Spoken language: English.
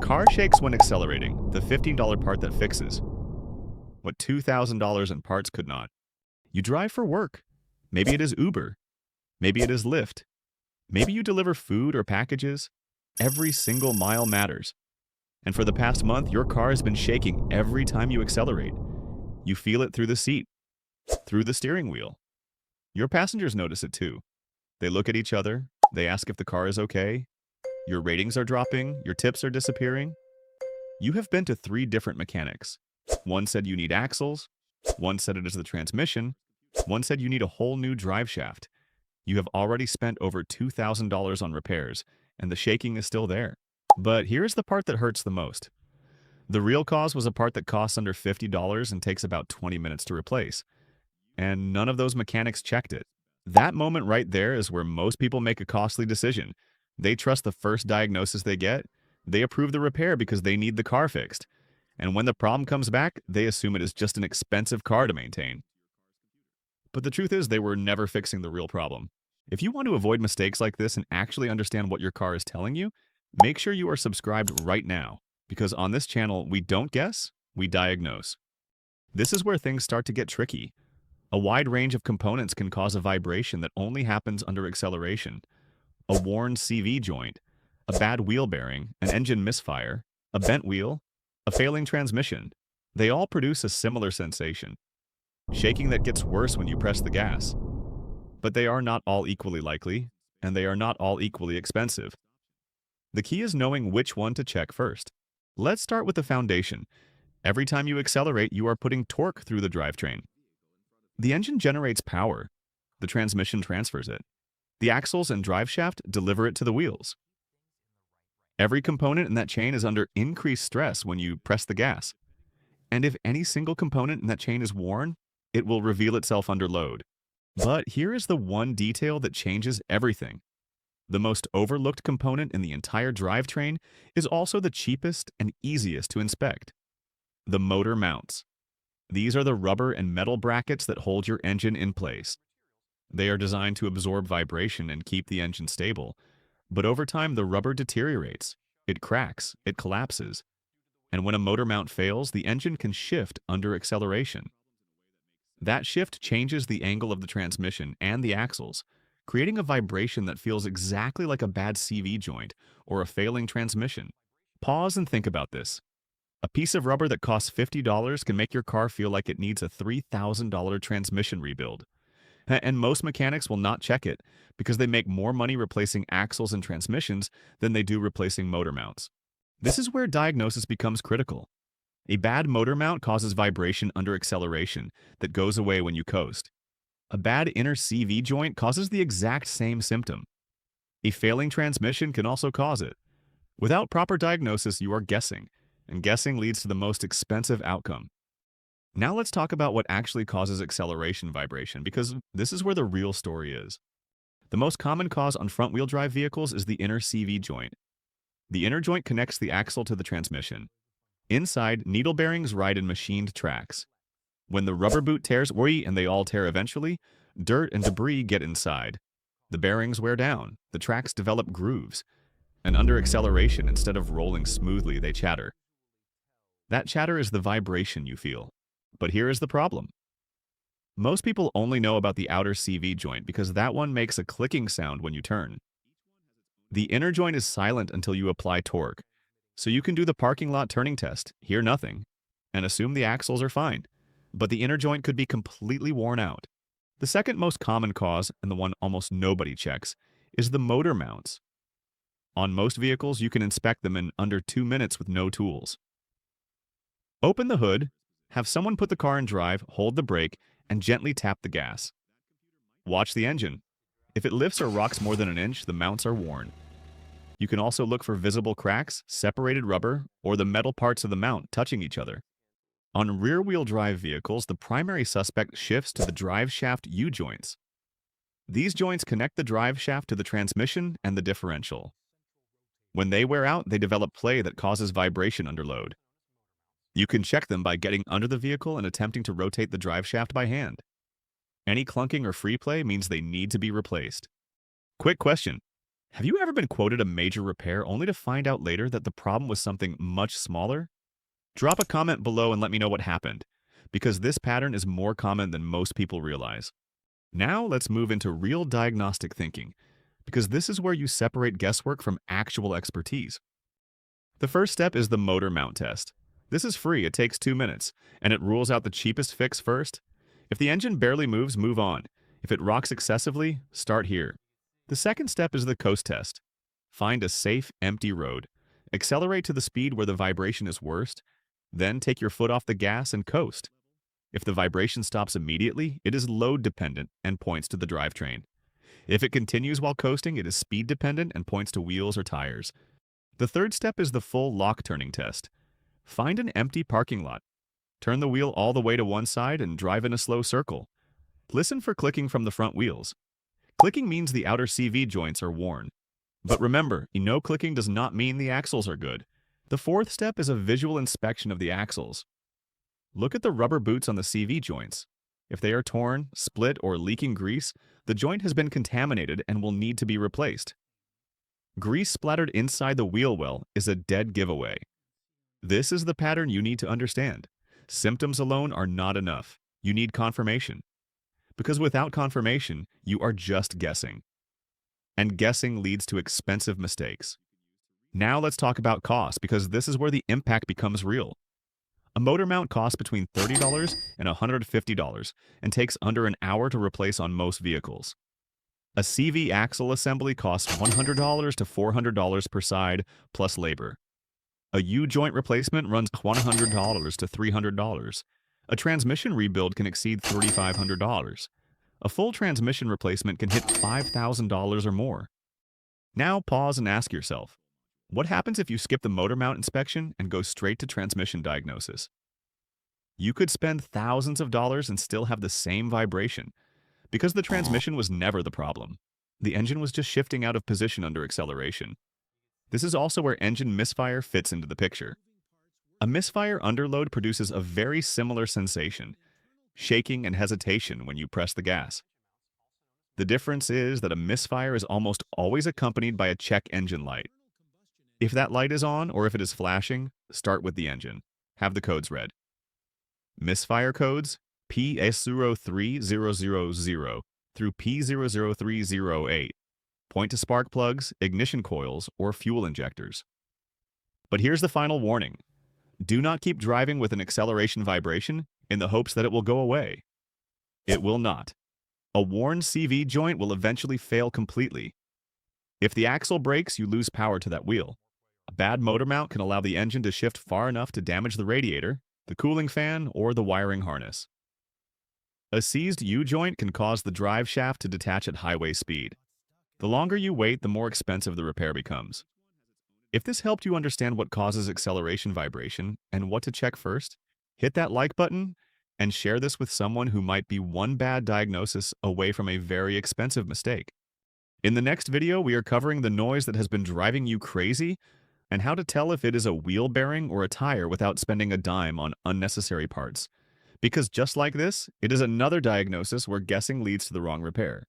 car shakes when accelerating, the $15 part that fixes what $2,000 in parts could not. You drive for work. Maybe it is Uber. Maybe it is Lyft. Maybe you deliver food or packages. Every single mile matters. And for the past month, your car has been shaking every time you accelerate. You feel it through the seat, through the steering wheel. Your passengers notice it too. They look at each other. They ask if the car is okay. Your ratings are dropping. Your tips are disappearing. You have been to 3 different mechanics. One said you need axles. One said it is the transmission. One said you need a whole new drive shaft. You have already spent over $2,000 on repairs, and the shaking is still there. But here's the part that hurts the most. The real cause was a part that costs under $50 and takes about 20 minutes to replace. And none of those mechanics checked it. That moment right there is where most people make a costly decision. They trust the first diagnosis they get. They approve the repair because they need the car fixed. And when the problem comes back, they assume it is just an expensive car to maintain. But the truth is they were never fixing the real problem. If you want to avoid mistakes like this and actually understand what your car is telling you, make sure you are subscribed right now, because on this channel, we don't guess, we diagnose. This is where things start to get tricky. A wide range of components can cause a vibration that only happens under acceleration. A worn CV joint, a bad wheel bearing, an engine misfire, a bent wheel, a failing transmission. They all produce a similar sensation. Shaking that gets worse when you press the gas. But they are not all equally likely, and they are not all equally expensive. The key is knowing which one to check first. Let's start with the foundation. Every time you accelerate, you are putting torque through the drivetrain. The engine generates power. The transmission transfers it. The axles and driveshaft deliver it to the wheels. Every component in that chain is under increased stress when you press the gas. And if any single component in that chain is worn, it will reveal itself under load. But here is the one detail that changes everything. The most overlooked component in the entire drivetrain is also the cheapest and easiest to inspect. The motor mounts. These are the rubber and metal brackets that hold your engine in place. They are designed to absorb vibration and keep the engine stable. But over time, the rubber deteriorates. It cracks, it collapses. And when a motor mount fails, the engine can shift under acceleration. That shift changes the angle of the transmission and the axles, creating a vibration that feels exactly like a bad CV joint or a failing transmission. Pause and think about this. A piece of rubber that costs $50 can make your car feel like it needs a $3,000 transmission rebuild. And most mechanics will not check it because they make more money replacing axles and transmissions than they do replacing motor mounts. This is where diagnosis becomes critical. A bad motor mount causes vibration under acceleration that goes away when you coast. A bad inner CV joint causes the exact same symptom. A failing transmission can also cause it. Without proper diagnosis, you are guessing, and guessing leads to the most expensive outcome. Now let's talk about what actually causes acceleration vibration, because this is where the real story is. The most common cause on front-wheel drive vehicles is the inner CV joint. The inner joint connects the axle to the transmission. Inside, needle bearings ride in machined tracks. When the rubber boot tears, and they all tear eventually, dirt and debris get inside. The bearings wear down, the tracks develop grooves, and under acceleration, instead of rolling smoothly, they chatter. That chatter is the vibration you feel. But here is the problem. Most people only know about the outer CV joint because that one makes a clicking sound when you turn. The inner joint is silent until you apply torque. So you can do the parking lot turning test, hear nothing, and assume the axles are fine. But the inner joint could be completely worn out. The second most common cause, and the one almost nobody checks, is the motor mounts. On most vehicles, you can inspect them in under 2 minutes with no tools. Open the hood, have someone put the car in drive, hold the brake, and gently tap the gas. Watch the engine. If it lifts or rocks more than an inch, the mounts are worn. You can also look for visible cracks, separated rubber, or the metal parts of the mount touching each other. On rear-wheel drive vehicles, the primary suspect shifts to the drive shaft U-joints. These joints connect the drive shaft to the transmission and the differential. When they wear out, they develop play that causes vibration under load. You can check them by getting under the vehicle and attempting to rotate the drive shaft by hand. Any clunking or free play means they need to be replaced. Quick question. Have you ever been quoted a major repair only to find out later that the problem was something much smaller? Drop a comment below and let me know what happened, because this pattern is more common than most people realize. Now let's move into real diagnostic thinking, because this is where you separate guesswork from actual expertise. The first step is the motor mount test. This is free, it takes 2 minutes, and it rules out the cheapest fix first. If the engine barely moves, move on. If it rocks excessively, start here. The second step is the coast test. Find a safe, empty road. Accelerate to the speed where the vibration is worst, then take your foot off the gas and coast. If the vibration stops immediately, it is load dependent and points to the drivetrain. If it continues while coasting, it is speed dependent and points to wheels or tires. The third step is the full lock turning test. Find an empty parking lot. Turn the wheel all the way to one side and drive in a slow circle. Listen for clicking from the front wheels. Clicking means the outer CV joints are worn. But remember, no clicking does not mean the axles are good. The fourth step is a visual inspection of the axles. Look at the rubber boots on the CV joints. If they are torn, split, or leaking grease, the joint has been contaminated and will need to be replaced. Grease splattered inside the wheel well is a dead giveaway. This is the pattern you need to understand. Symptoms alone are not enough. You need confirmation. Because without confirmation, you are just guessing. And guessing leads to expensive mistakes. Now let's talk about cost, because this is where the impact becomes real. A motor mount costs between $30 and $150 and takes under an hour to replace on most vehicles. A CV axle assembly costs $100 to $400 per side, plus labor. A U-joint replacement runs $100 to $300. A transmission rebuild can exceed $3,500. A full transmission replacement can hit $5,000 or more. Now pause and ask yourself, what happens if you skip the motor mount inspection and go straight to transmission diagnosis? You could spend thousands of dollars and still have the same vibration, because the transmission was never the problem. The engine was just shifting out of position under acceleration. This is also where engine misfire fits into the picture. A misfire underload produces a very similar sensation, shaking and hesitation when you press the gas. The difference is that a misfire is almost always accompanied by a check engine light. If that light is on or if it is flashing, start with the engine. Have the codes read. Misfire codes P03000 through P00308 point to spark plugs, ignition coils, or fuel injectors. But here's the final warning. Do not keep driving with an acceleration vibration in the hopes that it will go away. It will not. A worn CV joint will eventually fail completely. If the axle breaks, you lose power to that wheel. A bad motor mount can allow the engine to shift far enough to damage the radiator, the cooling fan, or the wiring harness. A seized U-joint can cause the drive shaft to detach at highway speed. The longer you wait, the more expensive the repair becomes. If this helped you understand what causes acceleration vibration and what to check first, hit that like button and share this with someone who might be one bad diagnosis away from a very expensive mistake. In the next video, we are covering the noise that has been driving you crazy and how to tell if it is a wheel bearing or a tire without spending a dime on unnecessary parts. Because just like this, it is another diagnosis where guessing leads to the wrong repair.